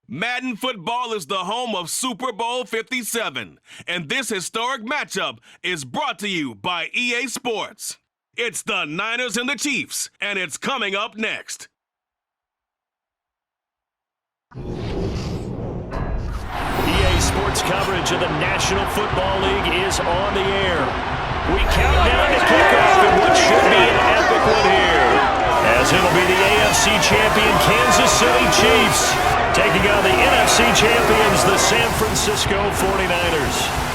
Madden football is the home of Super Bowl 57, and this historic matchup is brought to you by EA Sports. It's the Niners and the Chiefs, and it's coming up next. EA Sports coverage of the National Football League is on the air. We count down to kickoff in what should be an epic one here, as it'll be the AFC champion Kansas City Chiefs taking on the NFC champions, the San Francisco 49ers.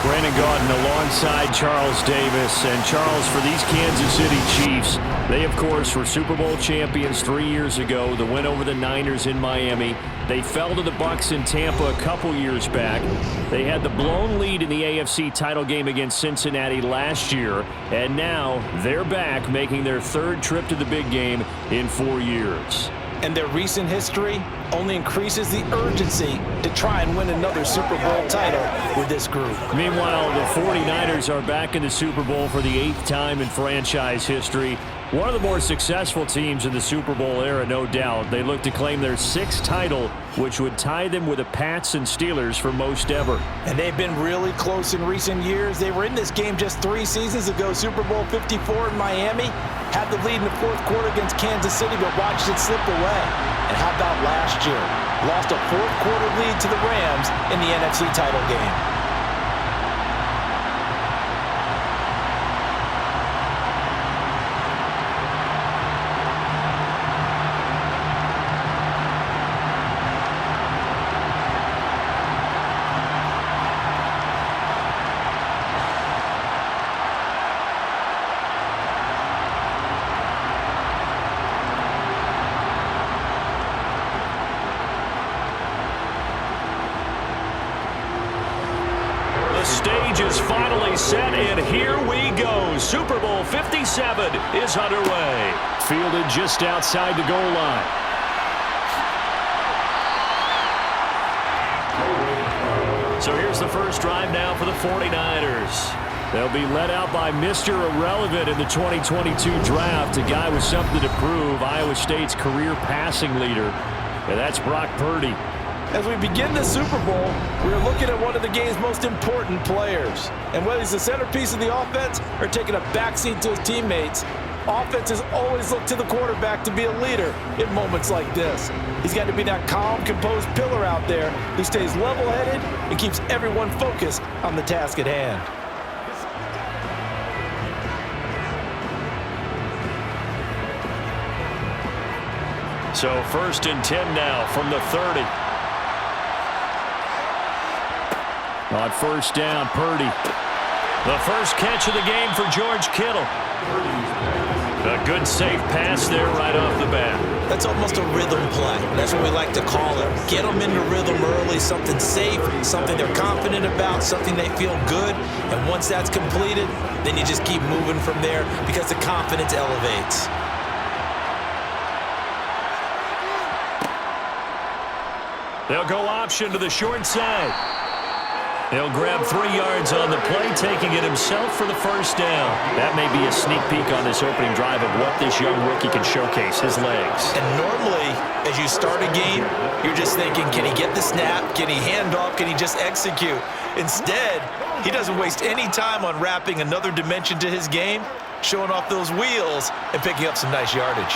Brandon Gaudin alongside Charles Davis. And Charles, for these Kansas City Chiefs, they, of course, were Super Bowl champions 3 years ago. The win over the Niners in Miami. They fell to the Bucs in Tampa a couple years back. They had the blown lead in the AFC title game against Cincinnati last year. And now they're back, making their third trip to the big game in 4 years. And their recent history only increases the urgency to try and win another Super Bowl title with this group. Meanwhile, the 49ers are back in the Super Bowl for the 8th time in franchise history. One of the more successful teams in the Super Bowl era, no doubt. They look to claim their 6th title, which would tie them with the Pats and Steelers for most ever. And they've been really close in recent years. They were in this game just 3 seasons ago, Super Bowl 54 in Miami. Had the lead in the 4th quarter against Kansas City, but watched it slip away. And how about last year? Lost a 4th quarter lead to the Rams in the NFC title game. The stage is finally set, and here we go. Super Bowl 57 is underway. Fielded just outside the goal line. So here's the first drive now for the 49ers. They'll be led out by Mr. Irrelevant in the 2022 draft, a guy with something to prove, Iowa State's career passing leader, and that's Brock Purdy. As we begin the Super Bowl, we're looking at one of the game's most important players. And whether he's the centerpiece of the offense or taking a backseat to his teammates, offenses always look to the quarterback to be a leader in moments like this. He's got to be that calm, composed pillar out there who stays level-headed and keeps everyone focused on the task at hand. So 1st and 10 now from the 30. On 1st down, Purdy. The first catch of the game for George Kittle. A good safe pass there right off the bat. That's almost a rhythm play. That's what we like to call it. Get them into rhythm early, something safe, something they're confident about, something they feel good. And once that's completed, then you just keep moving from there because the confidence elevates. They'll go option to the short side. He'll grab 3 yards on the play, taking it himself for the first down. That may be a sneak peek on this opening drive of what this young rookie can showcase, his legs. And normally, as you start a game, you're just thinking, can he get the snap? Can he hand off? Can he just execute? Instead, he doesn't waste any time on wrapping another dimension to his game, showing off those wheels and picking up some nice yardage.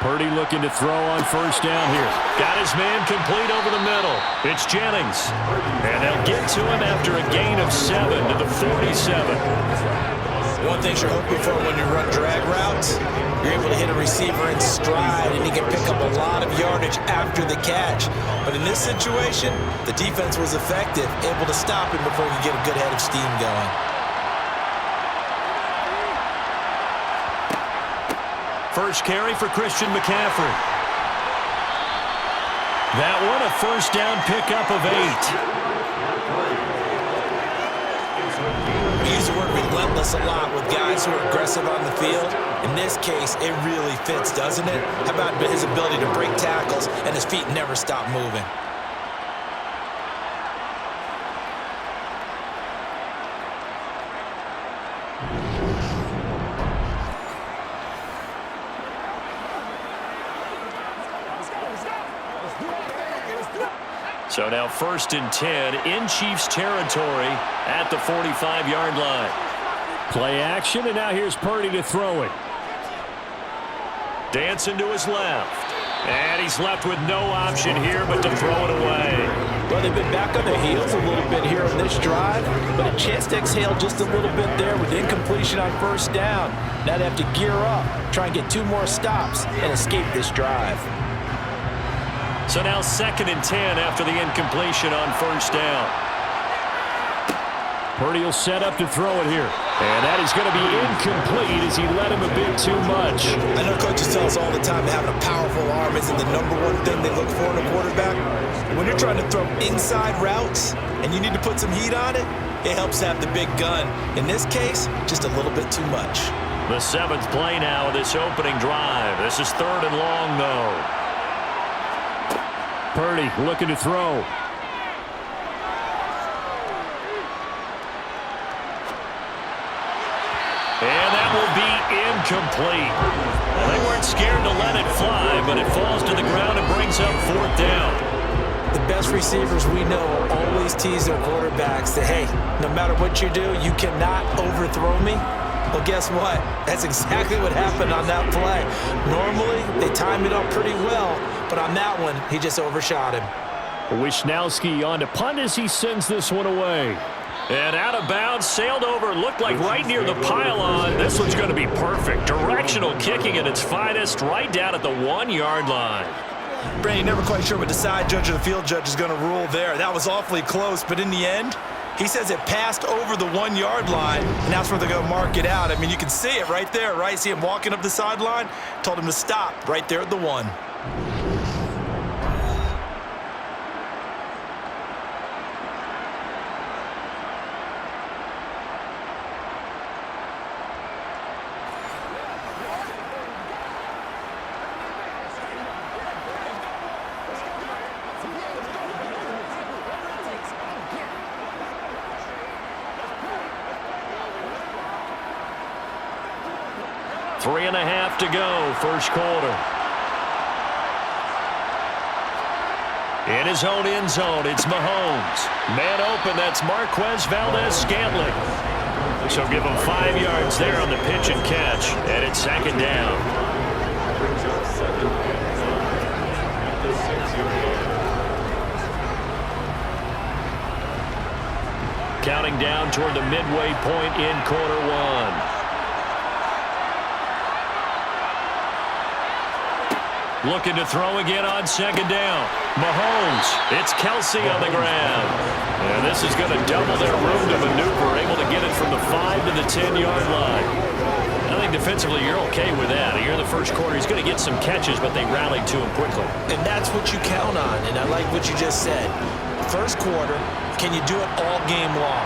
Purdy looking to throw on 1st down here. Got his man complete over the middle. It's Jennings. And they'll get to him after a gain of 7 to the 47. One thing you're hoping for when you run drag routes, you're able to hit a receiver in stride, and he can pick up a lot of yardage after the catch. But in this situation, the defense was effective, able to stop him before he could get a good head of steam going. First carry for Christian McCaffrey. That one a 1st down pickup of 8. We use the word relentless a lot with guys who are aggressive on the field. In this case, it really fits, doesn't it? How about his ability to break tackles and his feet never stop moving? So now 1st and 10 in Chiefs territory at the 45-yard line. Play action, and now here's Purdy to throw it. Dancing to his left. And he's left with no option here but to throw it away. Well, they've been back on their heels a little bit here on this drive, but a chance to exhale just a little bit there with incompletion on 1st down. Now they have to gear up, try and get 2 more stops, and escape this drive. So now 2nd and 10 after the incompletion on 1st down. Purdy will set up to throw it here. And that is going to be incomplete as he led him a bit too much. I know coaches tell us all the time having a powerful arm isn't the #1 thing they look for in a quarterback. When you're trying to throw inside routes and you need to put some heat on it, it helps to have the big gun. In this case, just a little bit too much. The 7th play now of this opening drive. This is 3rd and long, though. Purdy looking to throw. And that will be incomplete. Well, they weren't scared to let it fly, but it falls to the ground and brings up 4th down. The best receivers we know always tease their quarterbacks that, hey, no matter what you do, you cannot overthrow me. Well, guess what? That's exactly what happened on that play. Normally, they time it up pretty well, but on that one, he just overshot him. Wisnowski on to punt as he sends this one away. And out of bounds, sailed over, looked like right near the pylon. This one's going to be perfect. Directional kicking at its finest, right down at the 1-yard line. Brandon, never quite sure what the side judge or the field judge is going to rule there. That was awfully close, but in the end, he says it passed over the 1-yard line, and that's where they're going to mark it out. I mean, you can see it right there, right? See him walking up the sideline? Told him to stop right there at the 1. Three and a half to go, 1st quarter. In his own end zone, it's Mahomes. Man open, that's Marquez Valdez-Scantling. So give him 5 yards there on the pitch and catch, and it's 2nd down. Counting down toward the midway point in quarter 1. Looking to throw again on 2nd down. Mahomes, it's Kelsey on the ground. And this is going to double their room to maneuver, able to get it from the 5 to the 10-yard line. I think defensively you're okay with that. Here in the 1st quarter, he's going to get some catches, but they rallied to him quickly. And that's what you count on, and I like what you just said. 1st quarter, can you do it all game long?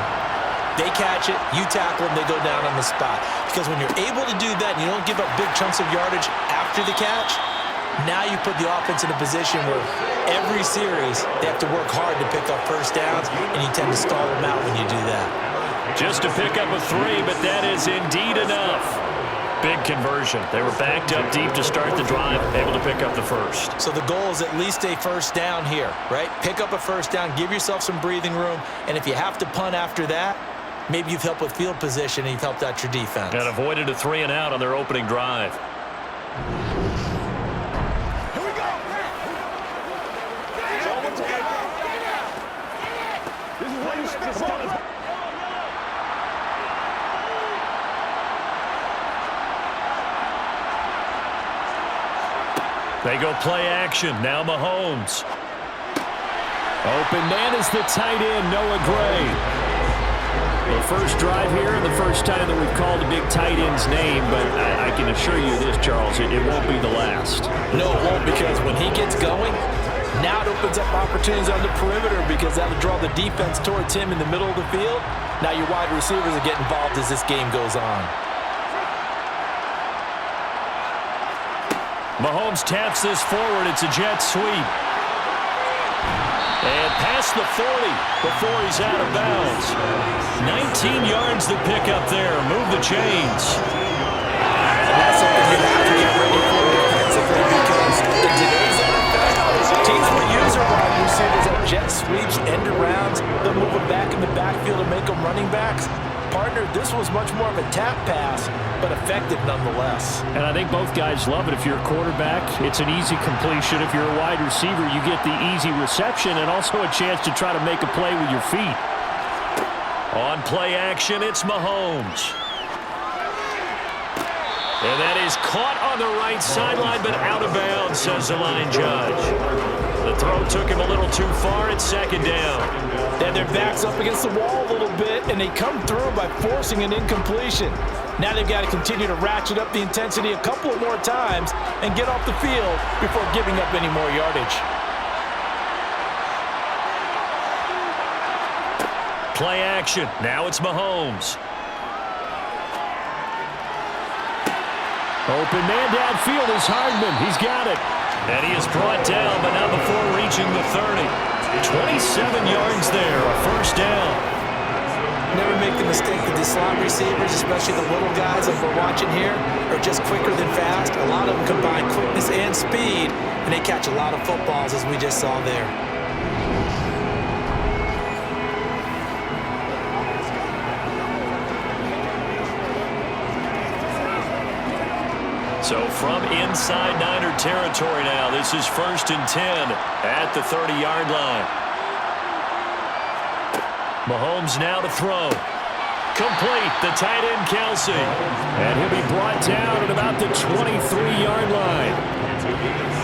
They catch it, you tackle them, they go down on the spot. Because when you're able to do that and you don't give up big chunks of yardage after the catch, now you put the offense in a position where every series they have to work hard to pick up 1st downs, and you tend to stall them out when you do that. Just to pick up a 3, but that is indeed enough. Big conversion. They were backed up deep to start the drive, able to pick up the 1st. So the goal is at least a 1st down here, right? Pick up a 1st down, give yourself some breathing room, and if you have to punt after that, maybe you've helped with field position and you've helped out your defense. And avoided a 3 and out on their opening drive. They go play action. Now Mahomes. Open man is the tight end, Noah Gray. The first drive here and the first time that we've called a big tight end's name, but I can assure you this, Charles, it won't be the last. No, it won't, because when he gets going, now it opens up opportunities on the perimeter because that'll draw the defense towards him in the middle of the field. Now your wide receivers will get involved as this game goes on. Mahomes taps this forward. It's a jet sweep. And past the 40 before he's out of bounds. 19 yards to pick up there. Move the chains. That's something you have to get ready for defensively because in today's NFL, teams will use their wide receivers on jet sweeps, end arounds. They'll move them back in the backfield and make them running backs. Partner, this was much more of a tap pass, but effective nonetheless. And I think both guys love it. If you're a quarterback, it's an easy completion. If you're a wide receiver, you get the easy reception and also a chance to try to make a play with your feet. On play action, it's Mahomes. And that is caught on the right sideline, but out of bounds, says the line judge. The throw took him a little too far. It's second down. And their back's up against the wall a little bit, and they come through by forcing an incompletion. Now they've got to continue to ratchet up the intensity a couple of more times and get off the field before giving up any more yardage. Play action. Now it's Mahomes. Open man downfield is Hardman. He's got it. And he is brought down, but not before reaching the 30. 27 yards there, a first down. Never make the mistake that the slot receivers, especially the little guys that we're watching here, are just quicker than fast. A lot of them combine quickness and speed, and they catch a lot of footballs, as we just saw there. So from inside Niner territory now, this is 1st and 10 at the 30-yard line. Mahomes now to throw. Complete, the tight end Kelsey. And he'll be brought down at about the 23-yard line.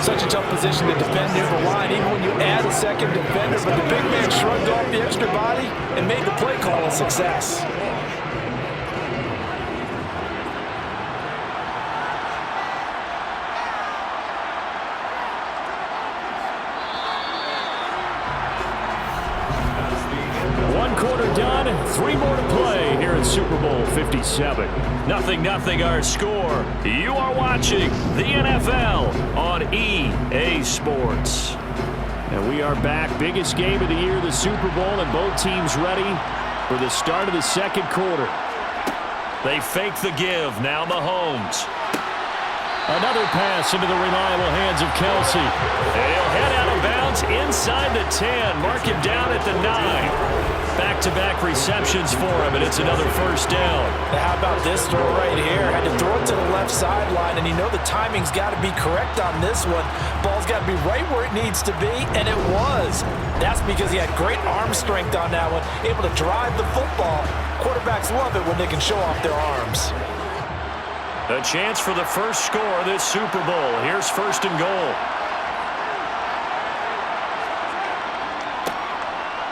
Such a tough position to defend near the line, even when you add a second defender, but the big man shrugged off the extra body and made the play call a success. Done. 3 more to play here at Super Bowl 57. 0-0 our score. You are watching the NFL on EA Sports. And we are back. Biggest game of the year, the Super Bowl, and both teams ready for the start of the second quarter. They fake the give. Now Mahomes. Another pass into the reliable hands of Kelsey. And he'll head out of bounds inside the 10. Mark him down at the 9. Back-to-back receptions for him, and it's another first down. Now how about this throw right here? Had to throw it to the left sideline, and you know the timing's got to be correct on this one. Ball's got to be right where it needs to be, and it was. That's because he had great arm strength on that one, able to drive the football. Quarterbacks love it when they can show off their arms. A chance for the first score of this Super Bowl. Here's 1st and goal.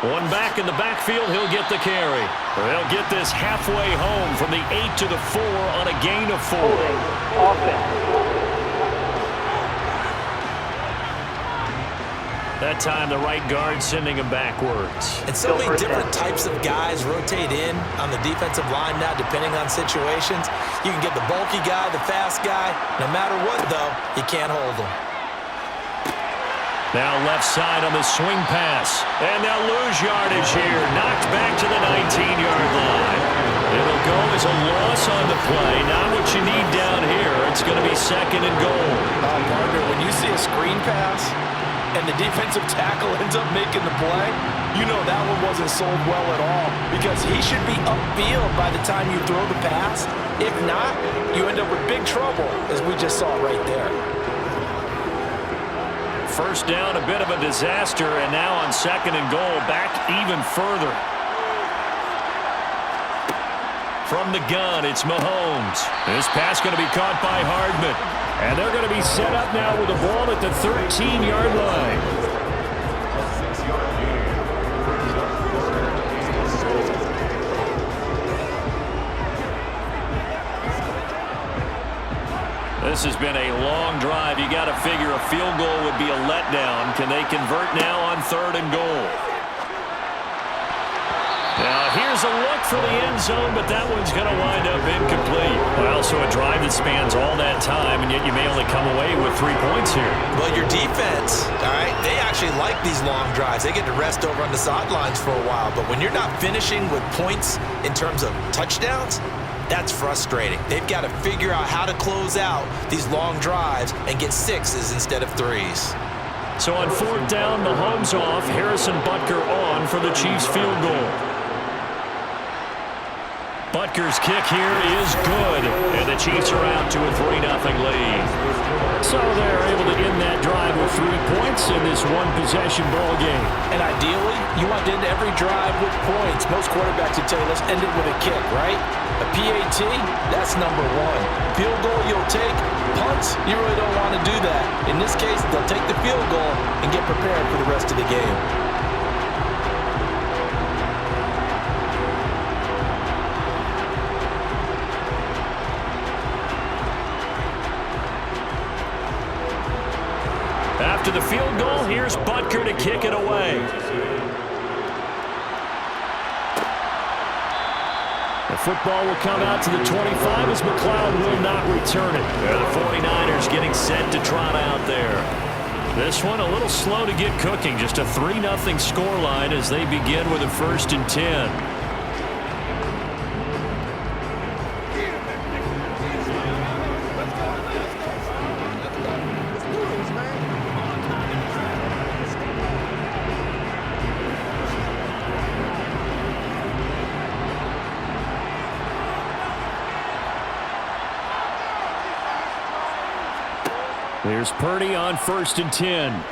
One back in the backfield, he'll get the carry. They'll get this halfway home from the 8 to the 4 on a gain of 4. That time the right guard sending him backwards. And so many different types of guys rotate in on the defensive line now depending on situations. You can get the bulky guy, the fast guy. No matter what, though, you can't hold them. Now left side on the swing pass. And they'll lose yardage here. Knocked back to the 19-yard line. It'll go as a loss on the play. Not what you need down here. It's going to be 2nd and goal. Partner, when you see a screen pass and the defensive tackle ends up making the play, you know that one wasn't sold well at all because he should be upfield by the time you throw the pass. If not, you end up with big trouble, as we just saw right there. First down, a bit of a disaster, and now on 2nd and goal, back even further. From the gun, it's Mahomes. This pass going to be caught by Hardman. And they're going to be set up now with the ball at the 13-yard line. This has been a long drive. You got to figure a field goal would be a letdown. Can they convert now on 3rd and goal? Now here's a look for the end zone, but that one's going to wind up incomplete. Well, so a drive that spans all that time, and yet you may only come away with 3 points here. Well, your defense, all right, they actually like these long drives. They get to rest over on the sidelines for a while, but when you're not finishing with points in terms of touchdowns, that's frustrating. They've got to figure out how to close out these long drives and get 6s instead of 3s. So on 4th down, Mahomes off, Harrison Butker on for the Chiefs field goal. Butker's kick here is good, and the Chiefs are out to a 3-0 lead. So they're able to end that drive with 3 points in this one-possession ball game. And ideally, you want to end every drive with points. Most quarterbacks would tell you, let's end it with a kick, right? A PAT, that's number 1. Field goal you'll take. Punts, you really don't want to do that. In this case, they'll take the field goal and get prepared for the rest of the game. After the field goal, here's Butker to kick it away. The football will come out to the 25 as McLeod will not return it. The 49ers getting set to trot out there. This one a little slow to get cooking. Just a 3-0 scoreline as they begin with a 1st and 10. Here's Purdy on 1st and 10.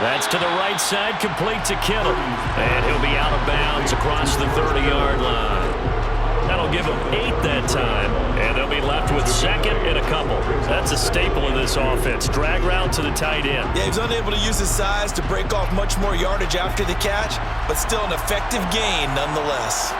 That's to the right side, complete to Kittle. And he'll be out of bounds across the 30-yard line. That'll give him 8 that time, and they'll be left with 2nd and a couple. That's a staple of this offense. Drag route to the tight end. Yeah, he was unable to use his size to break off much more yardage after the catch, but still an effective gain nonetheless.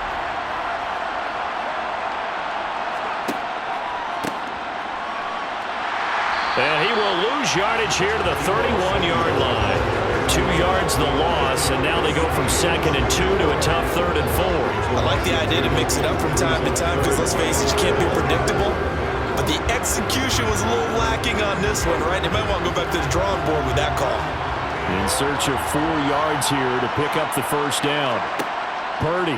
And he will lose yardage here to the 31-yard line. 2 yards the loss, and now they go from 2nd and 2 to a tough 3rd and 4. I like the idea to mix it up from time to time because, let's face it, you can't be predictable. But the execution was a little lacking on this one, right? They might want to go back to the drawing board with that call. In search of 4 yards here to pick up the 1st down. Purdy.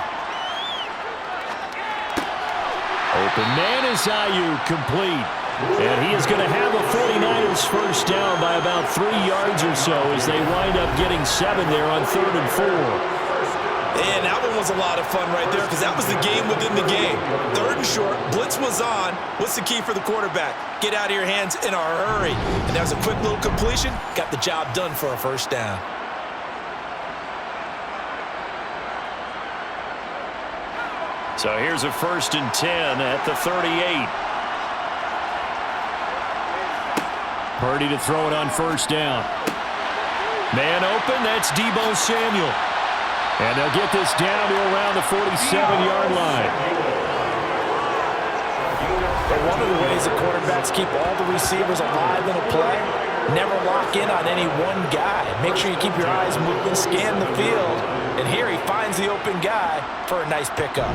Open man is Ayuk, complete. And he is going to have a 49ers 1st down by about 3 yards or so as they wind up getting 7 there on 3rd and 4. And that one was a lot of fun right there because that was the game within the game. 3rd and short, blitz was on. What's the key for the quarterback? Get out of your hands in a hurry. And that was a quick little completion. Got the job done for a 1st down. So here's a 1st and 10 at the 38. Purdy to throw it on 1st down. Man open, that's Deebo Samuel. And they'll get this down to around the 47-yard line. But one of the ways the quarterbacks keep all the receivers alive in a play, never lock in on any one guy. Make sure you keep your eyes moving, scan the field. And here he finds the open guy for a nice pickup.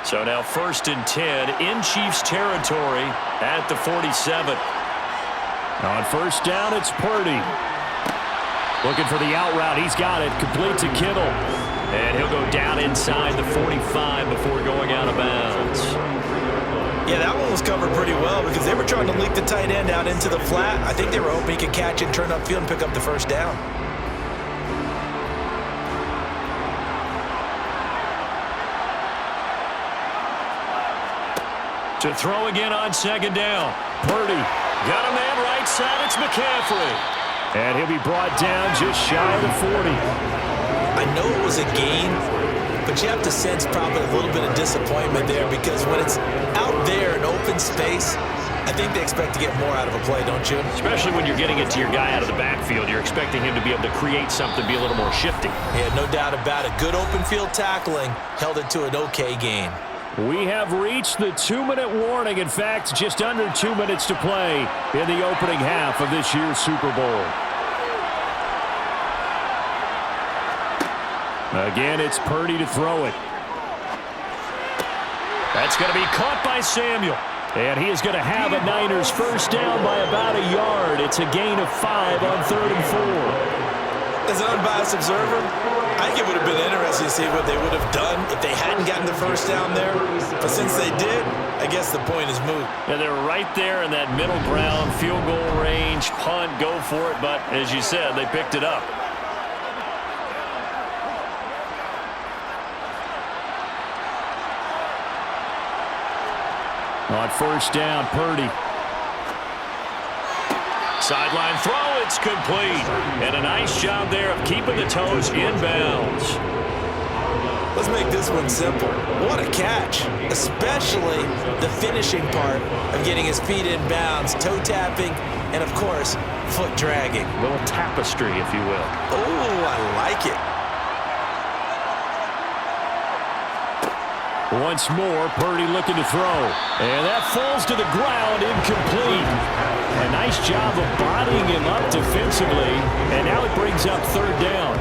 So now 1st and 10 in Chiefs territory at the 47. On 1st down, it's Purdy. Looking for the out route. He's got it. Complete to Kittle. And he'll go down inside the 45 before going out of bounds. Yeah, that one was covered pretty well because they were trying to leak the tight end out into the flat. I think they were hoping he could catch it, turn upfield, and pick up the 1st down. To throw again on 2nd down. Purdy got a man right side. It's McCaffrey. And he'll be brought down just shy of the 40. I know it was a gain, but you have to sense probably a little bit of disappointment there because when it's out there in open space, I think they expect to get more out of a play, don't you? Especially when you're getting it to your guy out of the backfield. You're expecting him to be able to create something, be a little more shifty. Yeah, no doubt about it. Good open field tackling held it to an okay gain. We have reached the 2-minute warning. In fact, just under 2 minutes to play in the opening half of this year's Super Bowl. Again, it's Purdy to throw it. That's going to be caught by Samuel. And he is going to have a Niners first down by about a yard. It's a gain of 5 on 3rd and 4. As an unbiased observer, I think it would have been interesting to see what they would have done if they hadn't gotten the first down there. But since they did, I guess the point is moot. Yeah, they're right there in that middle ground, field goal range, punt, go for it. But as you said, they picked it up. On first down, Purdy. Sideline throw, it's complete. And a nice job there of keeping the toes in bounds. Let's make this one simple. What a catch, especially the finishing part of getting his feet in bounds, toe tapping, and of course, foot dragging. A little tapestry, if you will. Oh, I like it. Once more, Purdy looking to throw. And that falls to the ground, incomplete. A nice job of bodying him up defensively. And now it brings up 3rd down.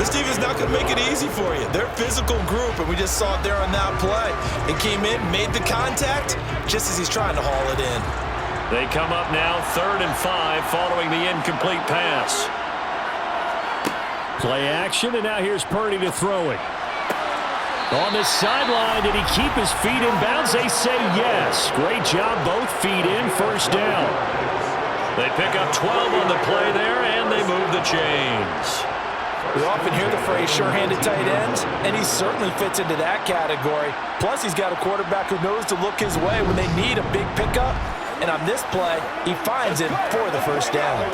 This team is not going to make it easy for you. They're a physical group, and we just saw it there on that play. It came in, made the contact, just as he's trying to haul it in. They come up now 3rd and 5 following the incomplete pass. Play action, and now here's Purdy to throw it. On the sideline, did he keep his feet in bounds? They say yes. Great job, both feet in, first down. They pick up 12 on the play there, and they move the chains. We often hear the phrase sure-handed tight ends, and he certainly fits into that category. Plus, he's got a quarterback who knows to look his way when they need a big pickup. And on this play, he finds it for the first down.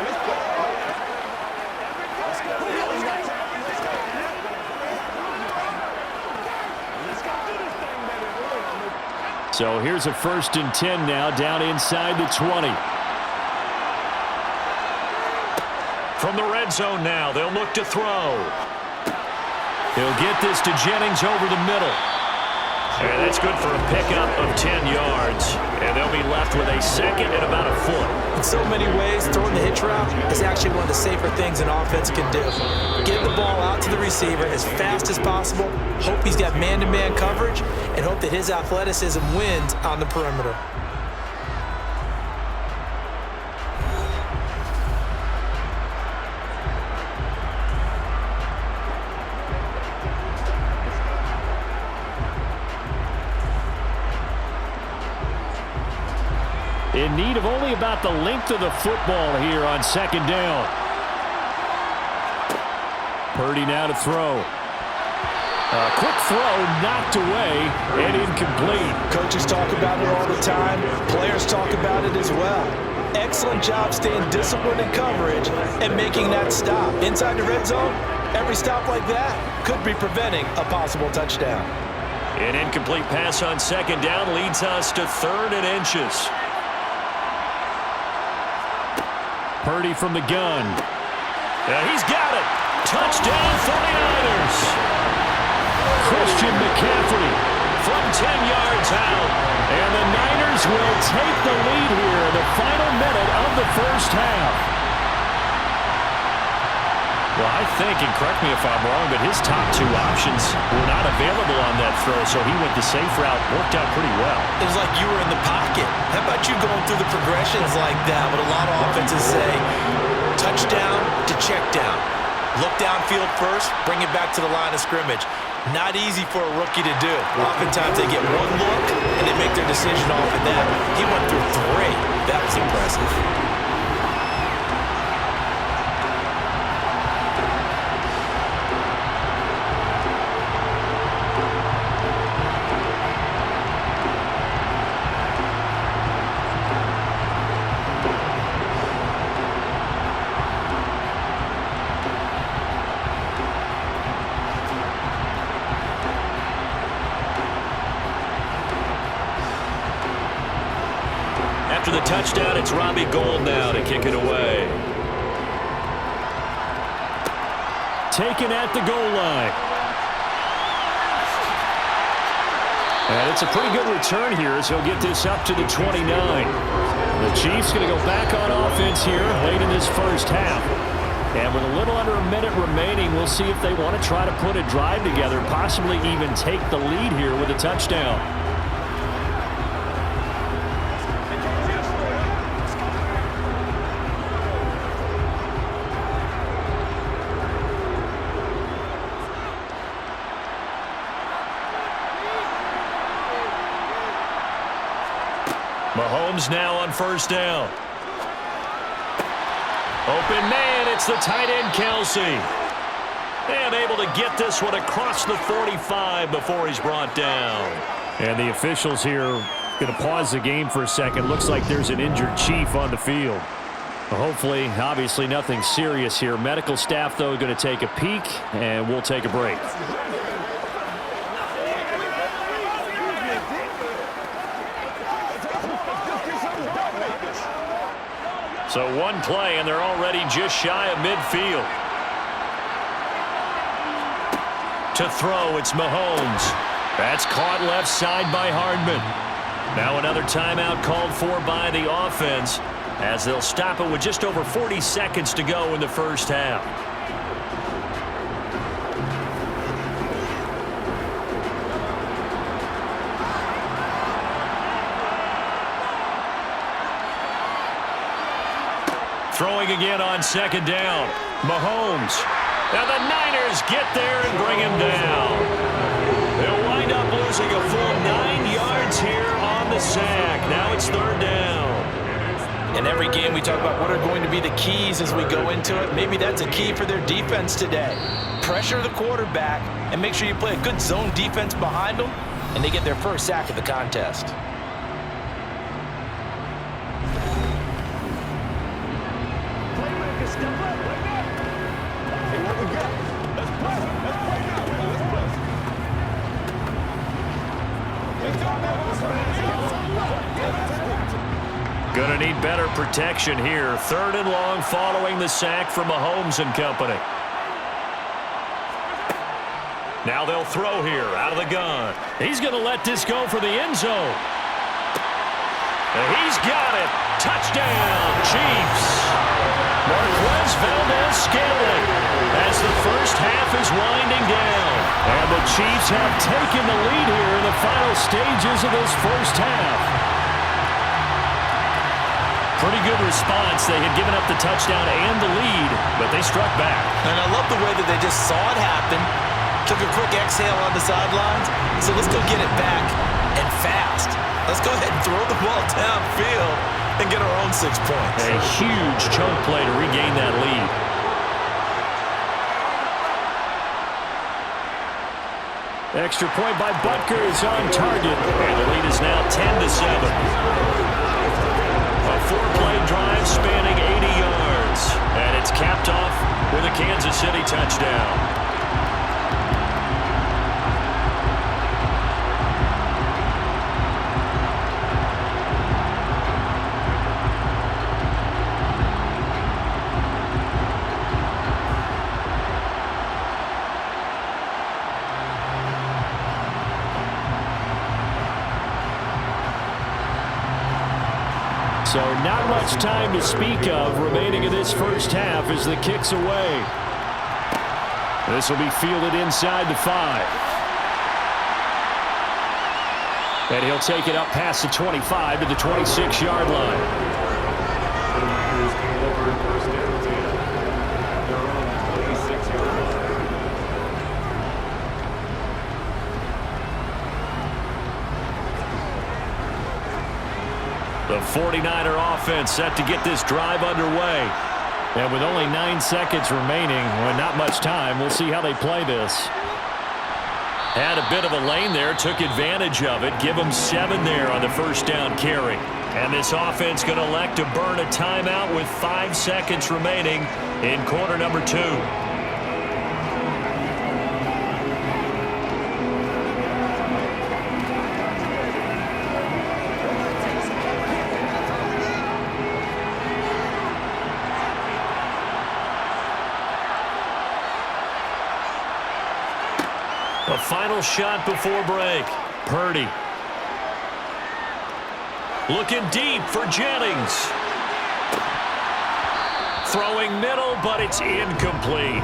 So here's a 1st and 10 now, down inside the 20. From the red zone now, they'll look to throw. He'll get this to Jennings over the middle. And that's good for a pickup of 10 yards. And they'll be left with a 2nd and about a foot. In so many ways, throwing the hitch route is actually one of the safer things an offense can do. Get the ball out to the receiver as fast as possible, hope he's got man-to-man coverage, and hope that his athleticism wins on the perimeter. In need of only about the length of the football here on 2nd down. Purdy now to throw. A quick throw knocked away and incomplete. Coaches talk about it all the time. Players talk about it as well. Excellent job staying disciplined in coverage and making that stop. Inside the red zone, every stop like that could be preventing a possible touchdown. An incomplete pass on 2nd down leads us to 3rd and inches. Purdy from the gun. He's got it. Touchdown 49ers. Christian McCaffrey from 10 yards out. And the Niners will take the lead here in the final minute of the first half. Well, I think, and correct me if I'm wrong, but his top 2 options were not available on that throw, so he went the safe route, worked out pretty well. It was like you were in the pocket. How about you going through the progressions like that? But a lot of offenses say touchdown to check down. Look downfield first, bring it back to the line of scrimmage. Not easy for a rookie to do. Oftentimes they get one look and they make their decision off of that. He went through 3. That was impressive. After the touchdown, it's Robbie Gould now to kick it away. Taken at the goal line. And it's a pretty good return here as he'll get this up to the 29. The Chiefs going to go back on offense here late in this first half. And with a little under a minute remaining, we'll see if they want to try to put a drive together, possibly even take the lead here with a touchdown. Mahomes now on first down. Open man, it's the tight end, Kelsey. And able to get this one across the 45 before he's brought down. And the officials here going to pause the game for a second. Looks like there's an injured Chief on the field. Hopefully, obviously nothing serious here. Medical staff, though, going to take a peek, and we'll take a break. So one play, and they're already just shy of midfield. To throw, it's Mahomes. That's caught left side by Hardman. Now another timeout called for by the offense as they'll stop it with just over 40 seconds to go in the first half. Throwing again on second down. Mahomes. Now the Niners get there and bring him down. They'll wind up losing a full 9 yards here on the sack. Now it's third down. In every game we talk about what are going to be the keys as we go into it. Maybe that's a key for their defense today. Pressure the quarterback and make sure you play a good zone defense behind them, and they get their first sack of the contest. Going to need better protection here. Third and long following the sack from Mahomes and company. Now they'll throw here out of the gun. He's going to let this go for the end zone. And he's got it. Touchdown, Chiefs. Marquez Valdez-Scantling as the first half is winding down. And the Chiefs have taken the lead here in the final stages of this first half. Pretty good response. They had given up the touchdown and the lead, but they struck back. And I love the way that they just saw it happen, took a quick exhale on the sidelines, so let's go get it back, and fast. Let's go ahead and throw the ball downfield and get our own 6 points. A huge chunk play to regain that lead. Extra point by Butker is on target. And the lead is now 10-7. A 4-play drive spanning 80 yards. And it's capped off with a Kansas City touchdown. So not much time to speak of remaining in this first half as the kick's away. This will be fielded inside the 5. And he'll take it up past the 25 to the 26-yard line. The 49er offense set to get this drive underway. And with only 9 seconds remaining, well, not much time, we'll see how they play this. Had a bit of a lane there, took advantage of it. Give them 7 there on the first down carry. And this offense going to elect to burn a timeout with 5 seconds remaining in quarter number 2. A final shot before break. Purdy. Looking deep for Jennings. Throwing middle, but it's incomplete.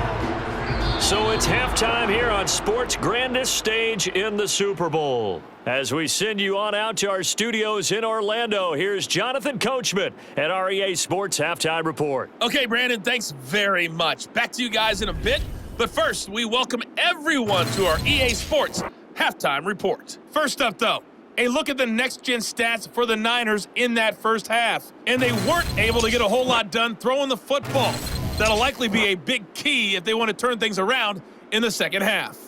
So it's halftime here on sports' grandest stage in the Super Bowl. As we send you on out to our studios in Orlando, here's Jonathan Coachman at our EA Sports Halftime Report. Okay, Brandon, thanks very much. Back to you guys in a bit. But first, we welcome everyone to our EA Sports Halftime Report. First up, though, a look at the next-gen stats for the Niners in that first half. And they weren't able to get a whole lot done throwing the football. That'll likely be a big key if they want to turn things around in the second half.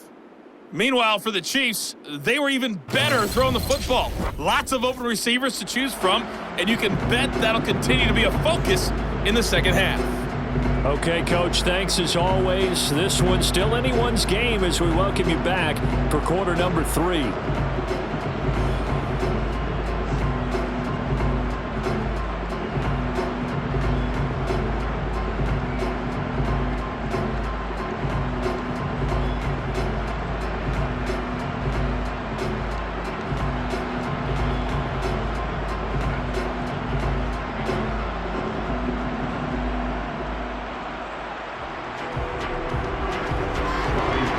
Meanwhile, for the Chiefs, they were even better throwing the football. Lots of open receivers to choose from, and you can bet that'll continue to be a focus in the second half. Okay, Coach, thanks as always. This one's still anyone's game as we welcome you back for quarter number 3.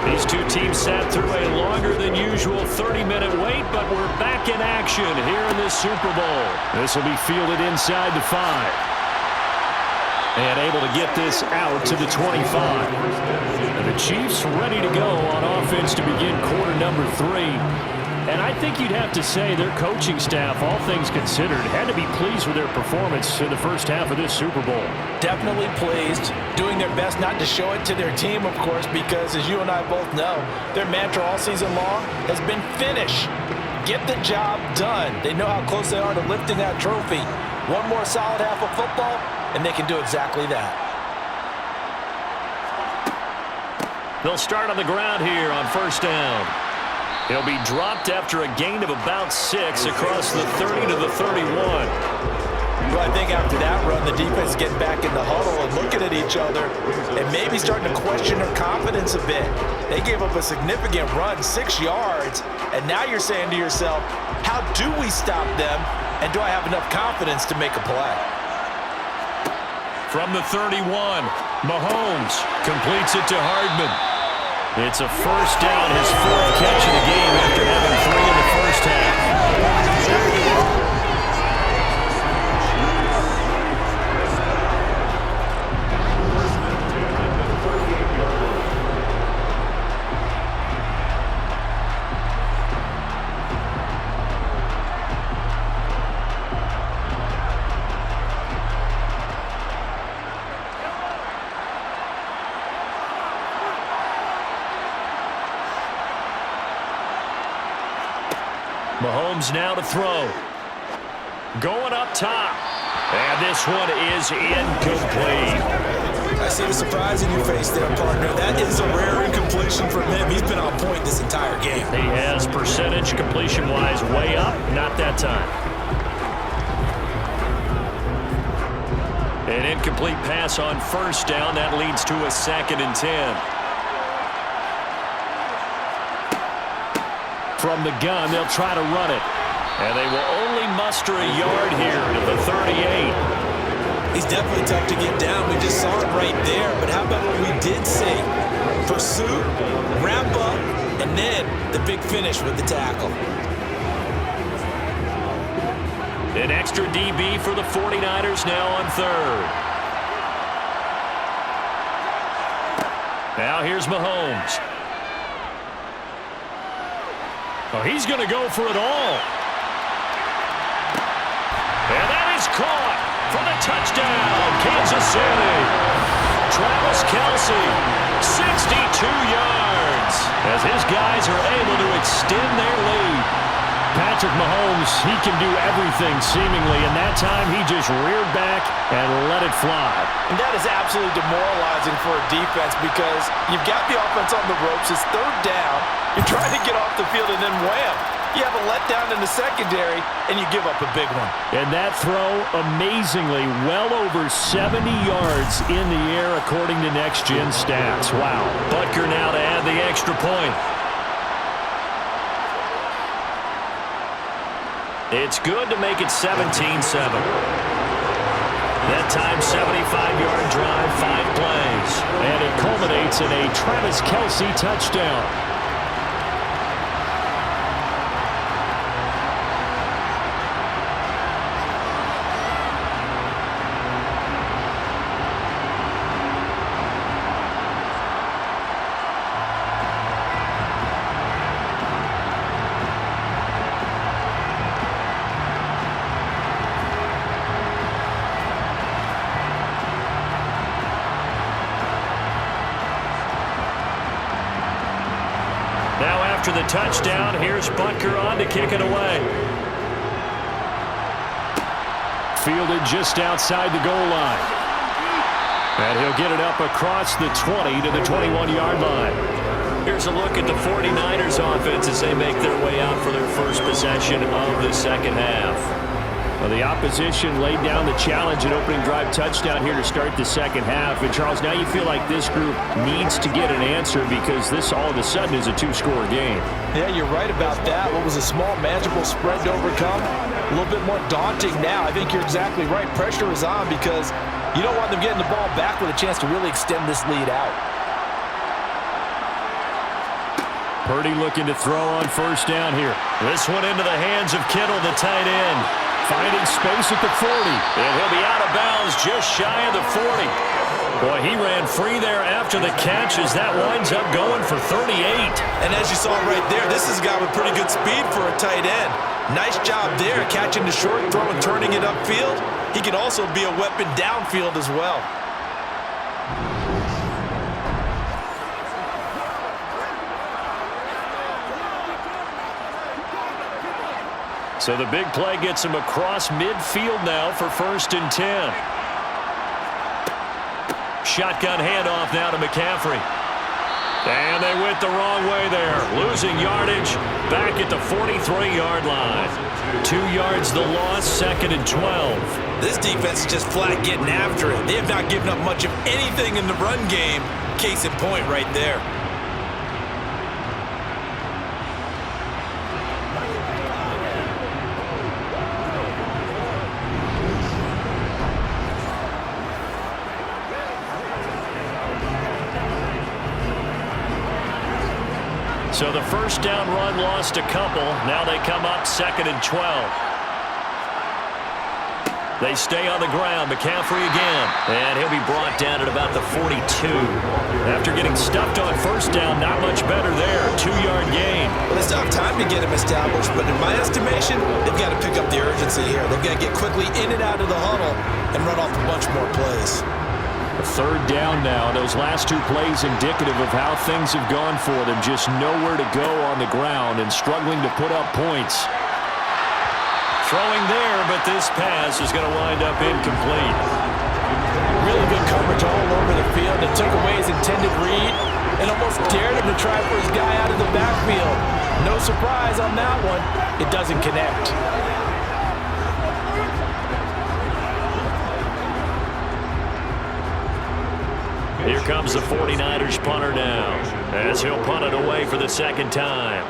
These two teams sat through a longer than usual 30-minute wait, but we're back in action here in this Super Bowl. This will be fielded inside the 5. And able to get this out to the 25. And the Chiefs ready to go on offense to begin quarter number 3. And I think you'd have to say their coaching staff, all things considered, had to be pleased with their performance in the first half of this Super Bowl. Definitely pleased, doing their best not to show it to their team, of course, because as you and I both know, their mantra all season long has been finish. Get the job done. They know how close they are to lifting that trophy. One more solid half of football, and they can do exactly that. They'll start on the ground here on first down. He'll be dropped after a gain of about 6 across the 30 to the 31. Well, I think after that run, the defense getting back in the huddle and looking at each other and maybe starting to question their confidence a bit. They gave up a significant run, 6 yards, and now you're saying to yourself, how do we stop them, and do I have enough confidence to make a play? From the 31, Mahomes completes it to Hardman. It's a first down, his 4th catch of the game after having 3 in the first half. Mahomes now to throw. Going up top. And this one is incomplete. I see the surprise in your face there, partner. That is a rare incompletion from him. He's been on point this entire game. He has percentage completion-wise way up. Not that time. An incomplete pass on first down. That leads to a 2nd and 10. From the gun, they'll try to run it. And they will only muster a yard here to the 38. He's definitely tough to get down. We just saw it right there. But how about what we did see? Pursuit, wrap up, and then the big finish with the tackle. An extra DB for the 49ers now on 3rd. Now here's Mahomes. Oh, he's going to go for it all. And that is caught for the touchdown, Kansas City. Travis Kelce, 62 yards, as his guys are able to extend their lead. Patrick Mahomes, he can do everything seemingly, and that time he just reared back and let it fly. And that is absolutely demoralizing for a defense because you've got the offense on the ropes. It's 3rd down. You're trying to get off the field, and then wham, you have a letdown in the secondary, and you give up a big one. And that throw, amazingly, well over 70 yards in the air according to next-gen stats. Wow. Butker now to add the extra point. It's good to make it 17-7. That time, 75-yard drive, 5 plays. And it culminates in a Travis Kelce touchdown. Now after the touchdown, here's Butker on to kick it away. Fielded just outside the goal line. And he'll get it up across the 20 to the 21-yard line. Here's a look at the 49ers offense as they make their way out for their first possession of the second half. Well, the opposition laid down the challenge and opening drive touchdown here to start the second half. And, Charles, now you feel like this group needs to get an answer because this all of a sudden is a 2-score game. Yeah, you're right about that. What was a small, manageable spread to overcome, a little bit more daunting now. I think you're exactly right. Pressure is on because you don't want them getting the ball back with a chance to really extend this lead out. Purdy looking to throw on first down here. This one into the hands of Kittle, the tight end. Finding space at the 40. And he'll be out of bounds just shy of the 40. Boy, he ran free there after the catch as that winds up going for 38. And as you saw right there, this is a guy with pretty good speed for a tight end. Nice job there, catching the short throw and turning it upfield. He can also be a weapon downfield as well. So the big play gets him across midfield now for 1st and 10. Shotgun handoff now to McCaffrey. And they went the wrong way there. Losing yardage back at the 43-yard line. 2 yards the loss, 2nd and 12. This defense is just flat getting after it. They have not given up much of anything in the run game. Case in point right there. So the first down run lost a couple. Now they come up 2nd and 12. They stay on the ground. McCaffrey again. And he'll be brought down at about the 42. After getting stuffed on first down, not much better there. 2-yard gain. Well, they still have time to get him established, but in my estimation, they've got to pick up the urgency here. They've got to get quickly in and out of the huddle and run off a bunch more plays. A 3rd down now. Those last 2 plays indicative of how things have gone for them. Just nowhere to go on the ground and struggling to put up points. Throwing there, but this pass is going to wind up incomplete. Really good coverage all over the field. It took away his intended read and almost dared him to try for his guy out of the backfield. No surprise on that one. It doesn't connect. Here comes the 49ers punter now, as he'll punt it away for the 2nd time.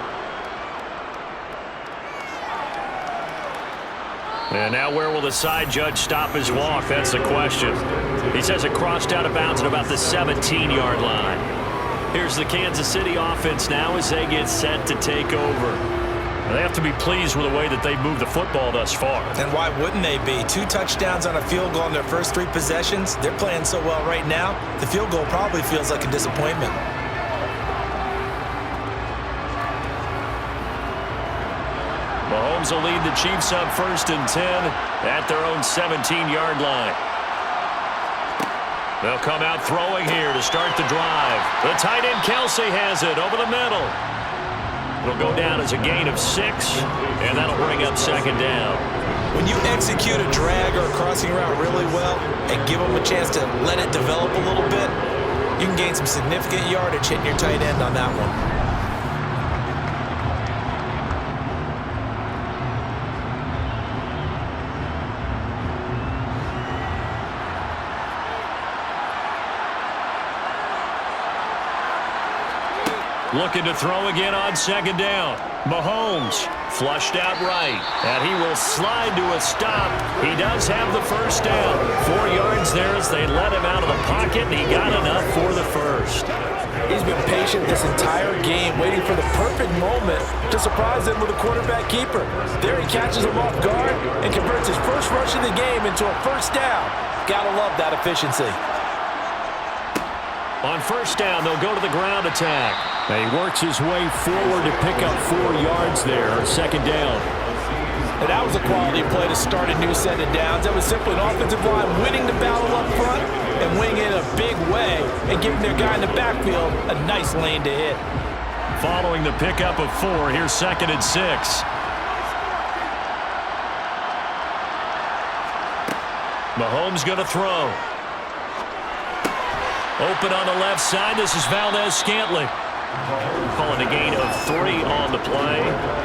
And now where will the side judge stop his walk? That's the question. He says it crossed out of bounds at about the 17-yard line. Here's the Kansas City offense now as they get set to take over. They have to be pleased with the way that they've moved the football thus far. And why wouldn't they be? 2 touchdowns on a field goal in their first 3 possessions. They're playing so well right now, the field goal probably feels like a disappointment. Mahomes will lead the Chiefs up 1st and 10 at their own 17-yard line. They'll come out throwing here to start the drive. The tight end Kelce has it over the middle. It'll go down as a gain of 6, and that'll bring up 2nd down. When you execute a drag or a crossing route really well and give them a chance to let it develop a little bit, you can gain some significant yardage hitting your tight end on that one. Looking to throw again on second down. Mahomes flushed out right. And he will slide to a stop. He does have the first down. 4 yards there as they let him out of the pocket, and he got enough for the first. He's been patient this entire game, waiting for the perfect moment to surprise them with a quarterback keeper. There he catches him off guard and converts his first rush of the game into a first down. Gotta love that efficiency. On first down, they'll go to the ground attack. And he works his way forward to pick up 4 yards there, second down. And that was a quality play to start a new set of downs. That was simply an offensive line winning the battle up front and winning it in a big way and giving their guy in the backfield a nice lane to hit. Following the pickup of 4, here's 2nd and 6. Mahomes going to throw. Open on the left side. This is Valdez-Scantling. Calling a gain of 3 on the play.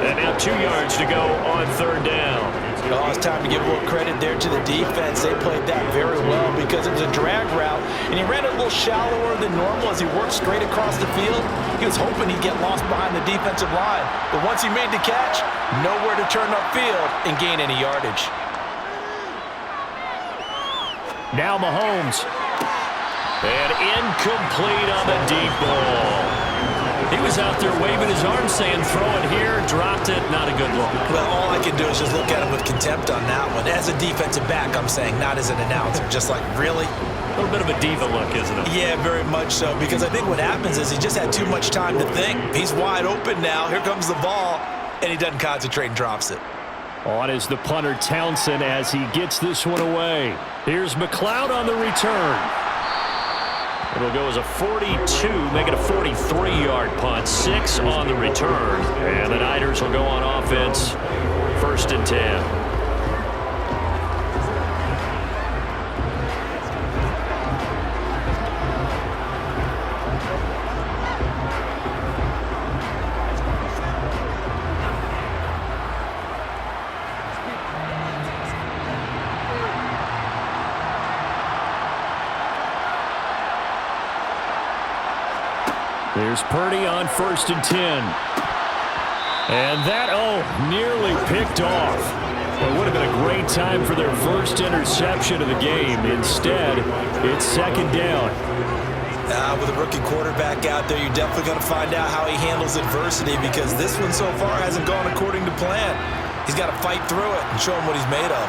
And now 2 yards to go on third down. Oh, it's time to give a little credit there to the defense. They played that very well because it was a drag route, and he ran it a little shallower than normal as he worked straight across the field. He was hoping he'd get lost behind the defensive line. But once he made the catch, nowhere to turn upfield and gain any yardage. Now Mahomes. And incomplete on the deep ball. He was out there waving his arm saying, throw it here, dropped it, not a good look. Well, all I can do is just look at him with contempt on that one. As a defensive back, I'm saying, not as an announcer. Just like, really? A little bit of a diva look, isn't it? Yeah, very much so, because I think what happens is he just had too much time to think. He's wide open now. Here comes the ball, and he doesn't concentrate and drops it. On is the punter, Townsend, as he gets this one away. Here's McLeod on the return. It'll go as a 42, make it a 43-yard punt. 6 on the return. And the Niners will go on offense, 1st and 10. Here's Purdy on 1st and 10. And that, nearly picked off. Well, it would have been a great time for their first interception of the game. Instead, it's 2nd down. With a rookie quarterback out there, you're definitely going to find out how he handles adversity because this one so far hasn't gone according to plan. He's got to fight through it and show him what he's made of.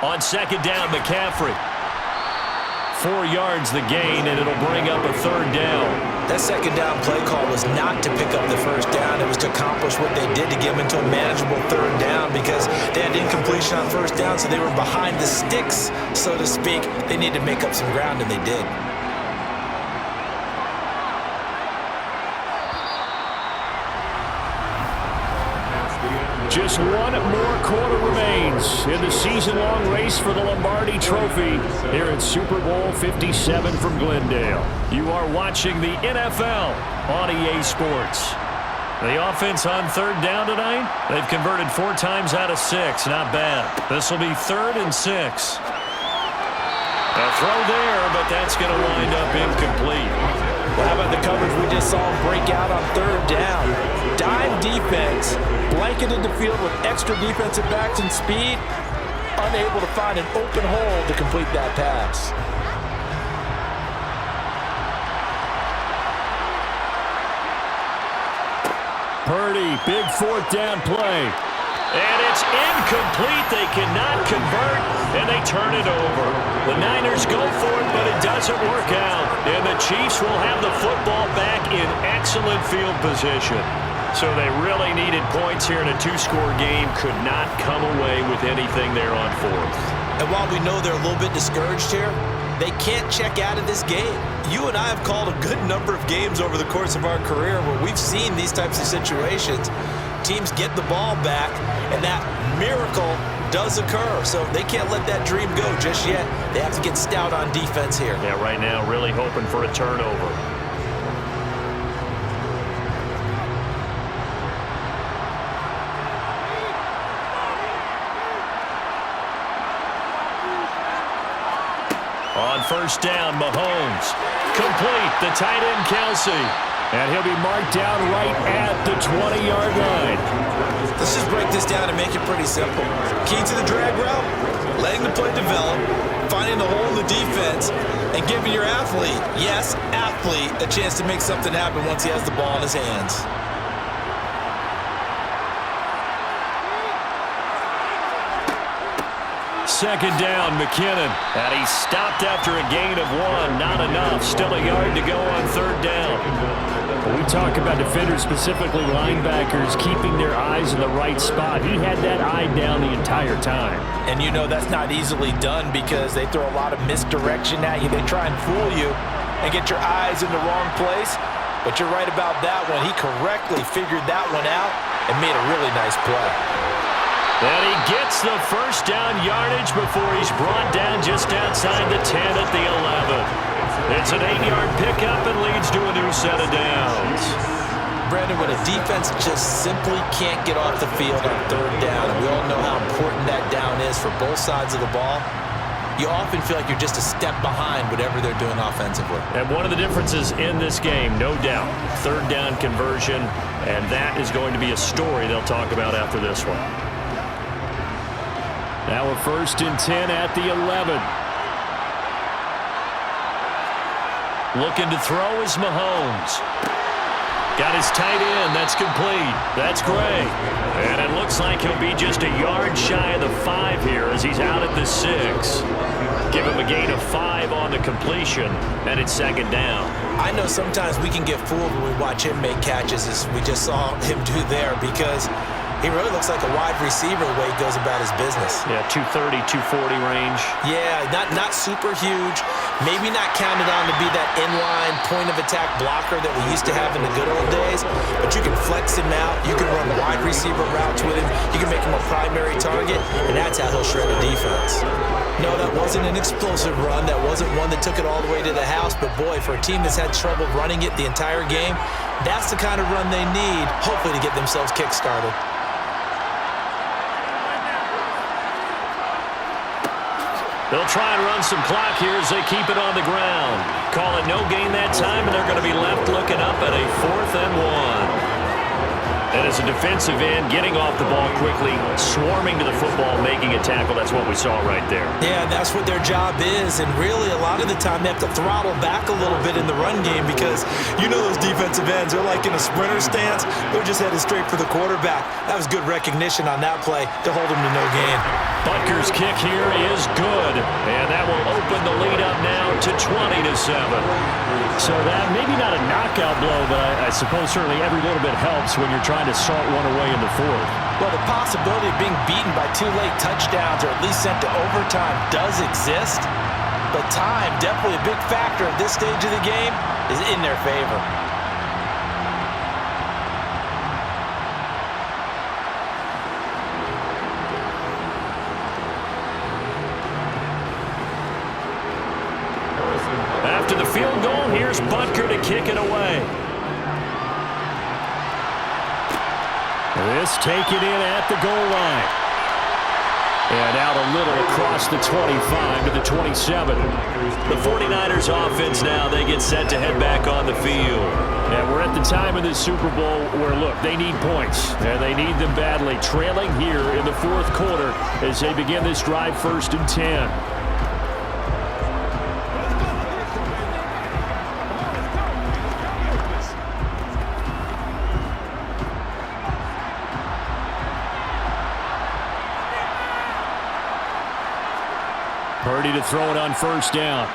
On 2nd down, McCaffrey. 4 yards the gain, and it'll bring up a 3rd down. That 2nd down play call was not to pick up the 1st down. It was to accomplish what they did to get him into a manageable 3rd down because they had incompletion on 1st down, so they were behind the sticks, so to speak. They needed to make up some ground, and they did. Just one more quarter remains in the season-long race for the Lombardi Trophy here at Super Bowl 57 from Glendale. You are watching the NFL on EA Sports. The offense on 3rd down tonight, they've converted 4 times out of 6. Not bad. This will be 3rd and 6. A throw there, but that's going to wind up incomplete. Well, how about the coverage we just saw him break out on 3rd down? Dime defense, blanketed the field with extra defensive backs and speed, unable to find an open hole to complete that pass. Purdy, big 4th down play. And it's incomplete. They cannot convert, and they turn it over. The Niners go for it, but it doesn't work out. And the Chiefs will have the football back in excellent field position. So they really needed points here in a 2-score game. Could not come away with anything there on 4th. And while we know they're a little bit discouraged here, they can't check out of this game. You and I have called a good number of games over the course of our career where we've seen these types of situations. Teams get the ball back, and that miracle does occur. So they can't let that dream go just yet. They have to get stout on defense here. Yeah, right now really hoping for a turnover. On first down. Mahomes. Complete. The tight end, Kelsey. And he'll be marked down right at the 20-yard line. Let's just break this down and make it pretty simple. Key to the drag route, letting the play develop, finding the hole in the defense, and giving your athlete, yes, athlete, a chance to make something happen once he has the ball in his hands. Second down, McKinnon. And he stopped after a gain of 1. Not enough. Still a yard to go on third down. We talk about defenders, specifically linebackers, keeping their eyes in the right spot. He had that eye down the entire time. And you know that's not easily done because they throw a lot of misdirection at you. They try and fool you and get your eyes in the wrong place. But you're right about that one. He correctly figured that one out and made a really nice play. And he gets the first down yardage before he's brought down just outside the 10 at the 11. It's an 8-yard pickup and leads to a new set of downs. Brandon, when a defense just simply can't get off the field on third down, and we all know how important that down is for both sides of the ball, you often feel like you're just a step behind whatever they're doing offensively. And one of the differences in this game, no doubt, third down conversion, and that is going to be a story they'll talk about after this one. Now a 1st and 10 at the 11. Looking to throw is Mahomes. Got his tight end. That's complete. That's Gray. And it looks like he'll be just a yard shy of the 5 here as he's out at the 6. Give him a gain of 5 on the completion, and it's second down. I know sometimes we can get fooled when we watch him make catches, as we just saw him do there, because he really looks like a wide receiver the way he goes about his business. Yeah, 230, 240 range. Yeah, not super huge. Maybe not counted on to be that inline point-of-attack blocker that we used to have in the good old days, but you can flex him out. You can run wide receiver routes with him. You can make him a primary target, and that's how he'll shred a defense. No, that wasn't an explosive run. That wasn't one that took it all the way to the house, but boy, for a team that's had trouble running it the entire game, that's the kind of run they need, hopefully, to get themselves kick-started. They'll try and run some clock here as they keep it on the ground. Call it no gain that time, and they're going to be left looking up at a 4th and 1. And as a defensive end, getting off the ball quickly, swarming to the football, making a tackle, that's what we saw right there. Yeah, that's what their job is, and really a lot of the time they have to throttle back a little bit in the run game because you know those defensive ends, they're like in a sprinter stance. They're just headed straight for the quarterback. That was good recognition on that play to hold him to no gain. Butker's kick here is good, and that will open the lead up now to 20-7. So that maybe not a knockout blow, but I suppose certainly every little bit helps when you're trying to salt one away in the 4th. Well, the possibility of being beaten by 2 late touchdowns or at least sent to overtime does exist, but time, definitely a big factor at this stage of the game, is in their favor. After the field goal, here's Butker to kick it away. This taken in at the goal line. And out a little across the 25 to the 27. The 49ers offense now, they get set to head back on the field. And we're at the time of this Super Bowl where, look, they need points. And they need them badly. Trailing here in the 4th quarter as they begin this drive 1st and 10. Purdy to throw it on 1st down.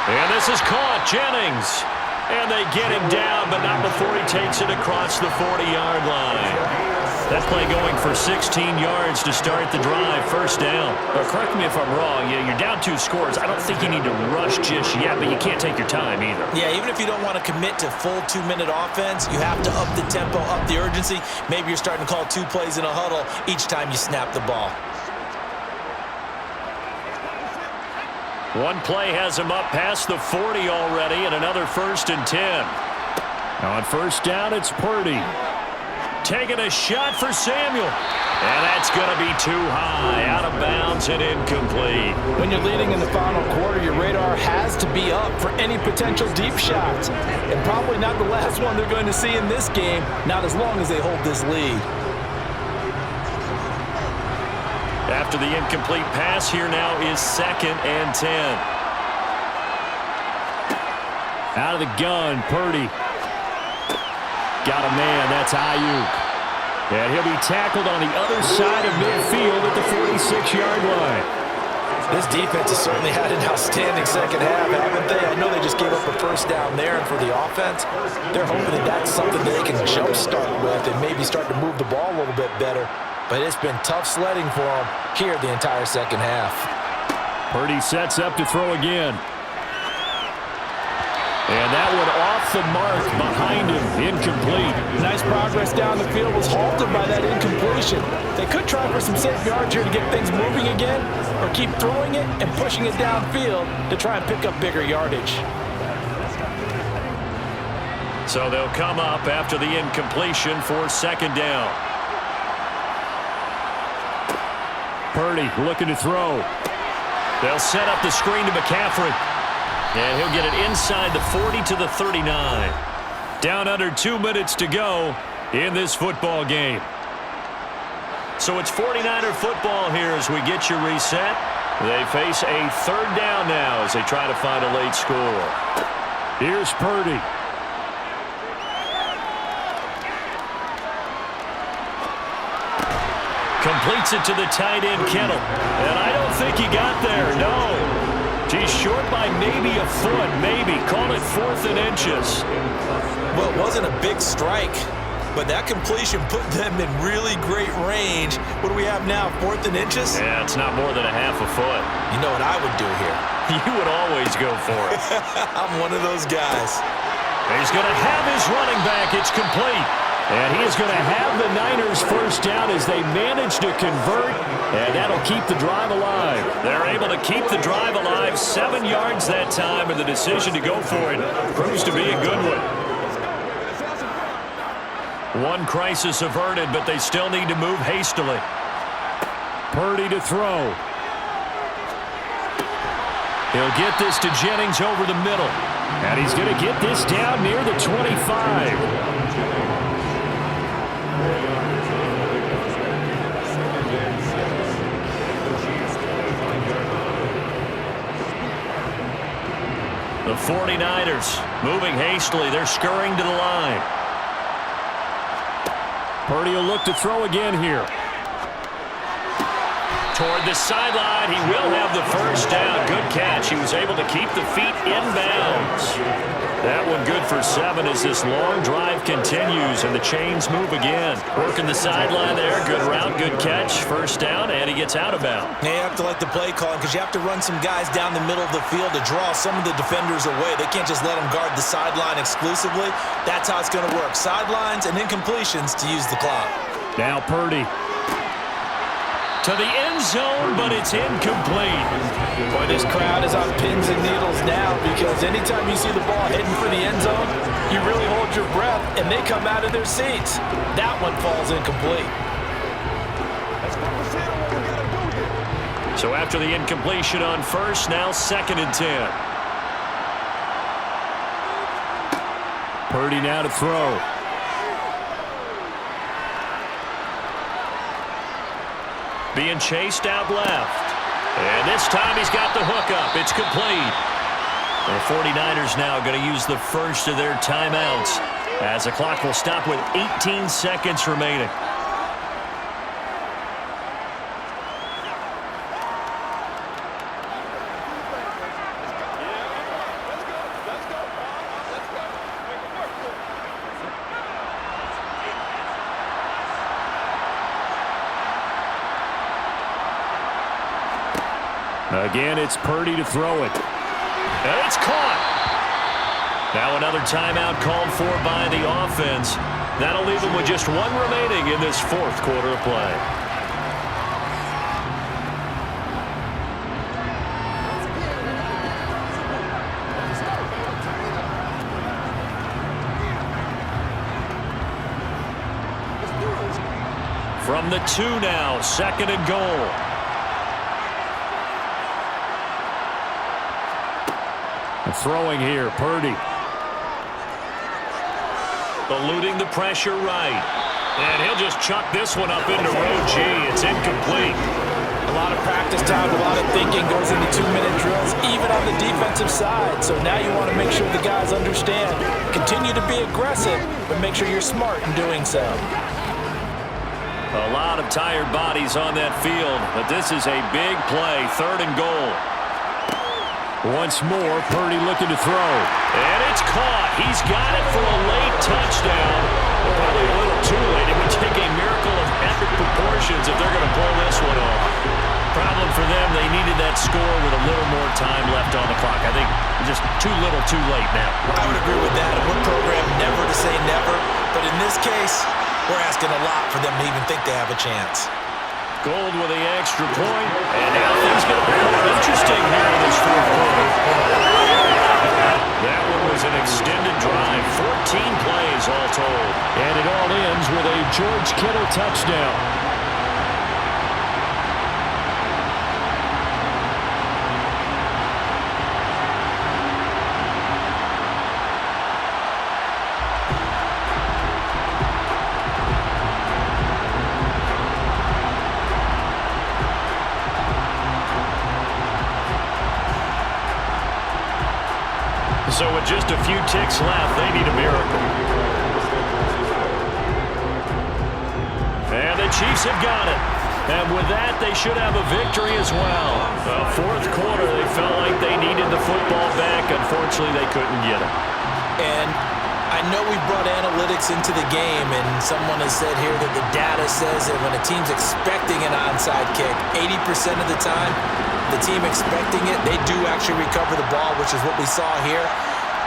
And this is caught. Jennings. And they get him down, but not before he takes it across the 40-yard line. That play going for 16 yards to start the drive. 1st down. But correct me if I'm wrong. Yeah, you're down 2 scores. I don't think you need to rush just yet, but you can't take your time either. Yeah, even if you don't want to commit to full 2-minute offense, you have to up the tempo, up the urgency. Maybe you're starting to call 2 plays in a huddle each time you snap the ball. One play has him up past the 40 already, and another 1st and 10. Now on 1st down, it's Purdy. taking a shot for Samuel. And that's going to be too high, out of bounds and incomplete. When you're leading in the final quarter, your radar has to be up for any potential deep shots. And probably not the last one they're going to see in this game, not as long as they hold this lead. After the incomplete pass, here now is 2nd and 10. Out of the gun, Purdy. Got a man, that's Ayuk. And he'll be tackled on the other side of midfield at the 46-yard line. This defense has certainly had an outstanding second half, haven't they? I know they just gave up a first down there, and for the offense, they're hoping that that's something that they can jumpstart with and maybe start to move the ball a little bit better. But it's been tough sledding for them here the entire second half. Purdy sets up to throw again. And that one off the mark behind him, incomplete. Nice progress down the field was halted by that incompletion. They could try for some safe yards here to get things moving again, or keep throwing it and pushing it downfield to try and pick up bigger yardage. So they'll come up after the incompletion for 2nd down. Purdy looking to throw. They'll set up the screen to McCaffrey. And he'll get it inside the 40 to the 39. Down under 2 minutes to go in this football game. So it's 49er football here as we get you reset. They face a 3rd down now as they try to find a late score. Here's Purdy. Completes it to the tight end, Kittle. And I don't think he got there, no. He's short by maybe a foot, maybe. Call it 4th and inches. Well, it wasn't a big strike, but that completion put them in really great range. What do we have now, 4th and inches? Yeah, it's not more than a half a foot. You know what I would do here? You would always go for it. I'm one of those guys. He's going to have his running back. It's complete. And he is going to have the Niners first down as they manage to convert, and that'll keep the drive alive. They're able to keep the drive alive, 7 yards that time, and the decision to go for it proves to be a good one. One crisis averted, but they still need to move hastily. Purdy to throw. He'll get this to Jennings over the middle, and he's going to get this down near the 25. The 49ers moving hastily. They're scurrying to the line. Purdy will look to throw again here. Toward the sideline. He will have the first down. Good catch. He was able to keep the feet in bounds. That one good for 7 as this long drive continues and the chains move again. Working the sideline there. Good route, good catch. First down, and he gets out of bounds. You have to like the play calling because you have to run some guys down the middle of the field to draw some of the defenders away. They can't just let them guard the sideline exclusively. That's how it's going to work. Sidelines and incompletions to use the clock. Now Purdy. To the end zone, but it's incomplete. Boy, this crowd is on pins and needles now because anytime you see the ball heading for the end zone, you really hold your breath, and they come out of their seats. That one falls incomplete. So after the incompletion on first, now 2nd and 10. Purdy now to throw. Being chased out left. And this time he's got the hook up. It's complete. The 49ers now going to use the first of their timeouts as the clock will stop with 18 seconds remaining. Again, it's Purdy to throw it. And it's caught. Now another timeout called for by the offense. That'll leave them with just 1 remaining in this 4th quarter of play. From the 2 now, 2nd and goal. Throwing here, Purdy. Eluding the pressure right. And he'll just chuck this one up into row G. It's incomplete. A lot of practice time, a lot of thinking goes into 2-minute drills, even on the defensive side. So now you want to make sure the guys understand. Continue to be aggressive, but make sure you're smart in doing so. A lot of tired bodies on that field, but this is a big play. 3rd and goal. Once more, Purdy looking to throw. And it's caught. He's got it for a late touchdown. Well, probably a little too late. It would take a miracle of epic proportions if they're going to pull this one off. Problem for them, they needed that score with a little more time left on the clock. I think just too little too late now. I would agree with that. And we're programmed never to say never. But in this case, we're asking a lot for them to even think they have a chance. Gold with the extra point, and now things get a bit more interesting here in this 4th quarter. That one was an extended drive, 14 plays all told. And it all ends with a George Kittle touchdown. So with just a few ticks left, they need a miracle. And the Chiefs have got it. And with that, they should have a victory as well. 4th quarter, they felt like they needed the football back. Unfortunately, they couldn't get it. And I know we brought analytics into the game, and someone has said here that the data says that when a team's expecting an onside kick, 80% of the time, the team expecting it, they do actually recover the ball, which is what we saw here.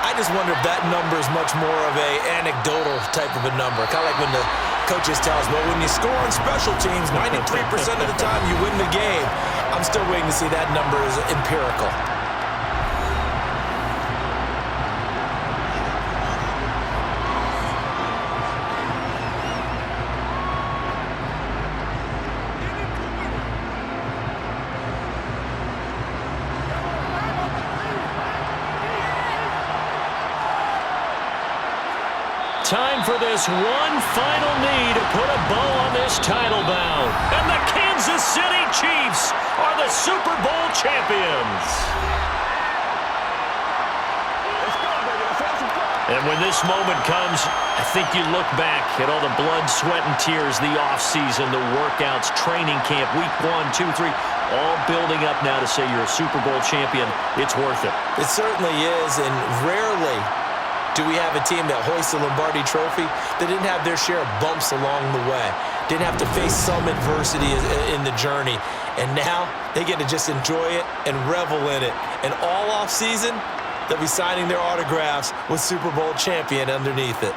I just wonder if that number is much more of a anecdotal type of a number. Kind of like when the coaches tell us, well, when you score on special teams, 93% of the time you win the game. I'm still waiting to see that number is empirical. Time for this one final knee to put a bow on this title bout. And the Kansas City Chiefs are the Super Bowl champions. And when this moment comes, I think you look back at all the blood, sweat, and tears, the offseason, the workouts, training camp, week 1, 2, 3, all building up now to say you're a Super Bowl champion. It's worth it. It certainly is, and rarely do we have a team that hoists the Lombardi Trophy that didn't have their share of bumps along the way, didn't have to face some adversity in the journey, and now they get to just enjoy it and revel in it. And all off season, they'll be signing their autographs with Super Bowl champion underneath it.